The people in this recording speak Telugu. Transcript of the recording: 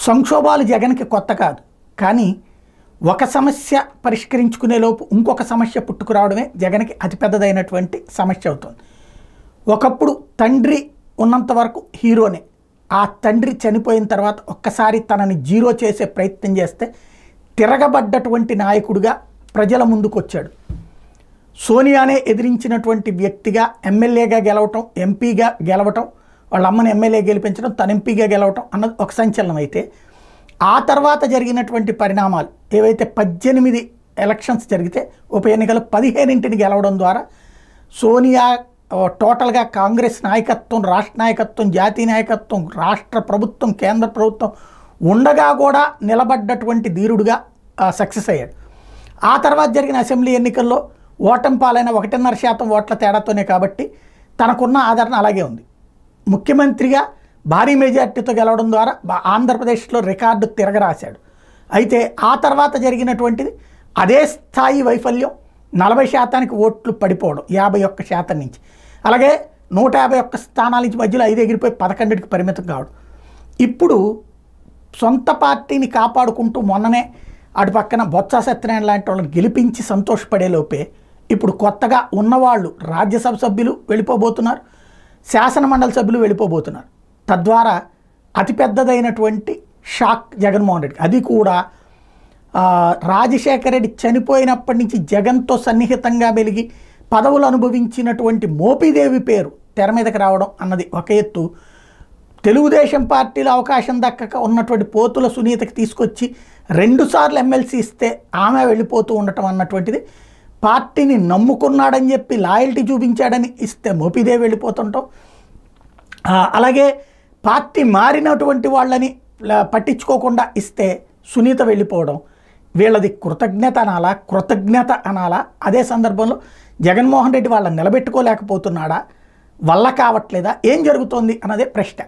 సంక్షోభాలు జగన్కి కొత్త కాదు, కానీ ఒక సమస్య పరిష్కరించుకునే లోపు ఇంకొక సమస్య పుట్టుకురావడమే జగన్కి అతిపెద్దదైనటువంటి సమస్య అవుతుంది. ఒకప్పుడు తండ్రి ఉన్నంత వరకు హీరోనే, ఆ తండ్రి చనిపోయిన తర్వాత ఒక్కసారి తనని జీరో చేసే ప్రయత్నం చేస్తే తిరగబడ్డటువంటి నాయకుడిగా ప్రజల ముందుకు వచ్చాడు. సోనియానే ఎదిరించినటువంటి వ్యక్తిగా ఎమ్మెల్యేగా గెలవటం, ఎంపీగా గెలవటం, వాళ్ళ అమ్మని ఎమ్మెల్యే గెలిపించడం, తన ఎంపీగా గెలవటం అన్నది ఒక సంచలనం అయితే, ఆ తర్వాత జరిగినటువంటి పరిణామాలు ఏవైతే 18 ఎలక్షన్స్ జరిగితే ఉప ఎన్నికలు 15 గెలవడం ద్వారా సోనియా టోటల్గా కాంగ్రెస్ నాయకత్వం, రాష్ట్ర నాయకత్వం, జాతీయ నాయకత్వం, రాష్ట్ర ప్రభుత్వం, కేంద్ర ప్రభుత్వం ఉండగా కూడా నిలబడ్డటువంటి ధీరుడుగా సక్సెస్ అయ్యాడు. ఆ తర్వాత జరిగిన అసెంబ్లీ ఎన్నికల్లో ఓటమి పాలైన 1.5% ఓట్ల తేడాతోనే కాబట్టి తనకున్న ఆదరణ అలాగే ఉంది. ముఖ్యమంత్రిగా భారీ మెజార్టీతో గెలవడం ద్వారా ఆంధ్రప్రదేశ్లో రికార్డు తిరగరాశాడు. అయితే ఆ తర్వాత జరిగినటువంటిది అదే స్థాయి వైఫల్యం, 40% ఓట్లు పడిపోవడం 51% నుంచి, అలాగే 151 స్థానాల నుంచి మధ్యలో 5 ఎగిరిపోయి 11కి పరిమితం కావడం. ఇప్పుడు సొంత పార్టీని కాపాడుకుంటూ మొన్ననే అటు పక్కన బొత్స సత్యనారాయణ లాంటి వాళ్ళని గెలిపించి సంతోషపడేలోపే ఇప్పుడు కొత్తగా ఉన్నవాళ్ళు రాజ్యసభ సభ్యులు వెళ్ళిపోబోతున్నారు, శాసనమండలి సభ్యులు వెళ్ళిపోబోతున్నారు. తద్వారా అతిపెద్దదైనటువంటి షాక్ జగన్మోహన్ రెడ్డి. అది కూడా రాజశేఖర రెడ్డి చనిపోయినప్పటి నుంచి జగన్తో సన్నిహితంగా మెలిగి పదవులు అనుభవించినటువంటి మోపిదేవి పేరు తెర మీదకి రావడం అన్నది ఒక ఎత్తు. తెలుగుదేశం పార్టీలో అవకాశం దక్కక ఉన్నటువంటి పోతుల సునీతకి తీసుకొచ్చి 2 సార్లు ఎమ్మెల్సీ ఇస్తే ఆమె వెళ్ళిపోతూ ఉండటం అన్నటువంటిది, పార్టీని నమ్ముకున్నాడని చెప్పి లాయల్టీ చూపించాడని ఇస్తే మోపిదేవి వెళ్ళిపోతుంటాం, అలాగే పార్టీ మారినటువంటి వాళ్ళని పట్టించుకోకుండా ఇస్తే సునీత వెళ్ళిపోవడం, వీళ్ళది కృతజ్ఞత అనాలా? అదే సందర్భంలో జగన్మోహన్ రెడ్డి వాళ్ళని నిలబెట్టుకోలేకపోతున్నాడా, వల్ల కావట్లేదా, ఏం జరుగుతోంది అన్నదే ప్రశ్న.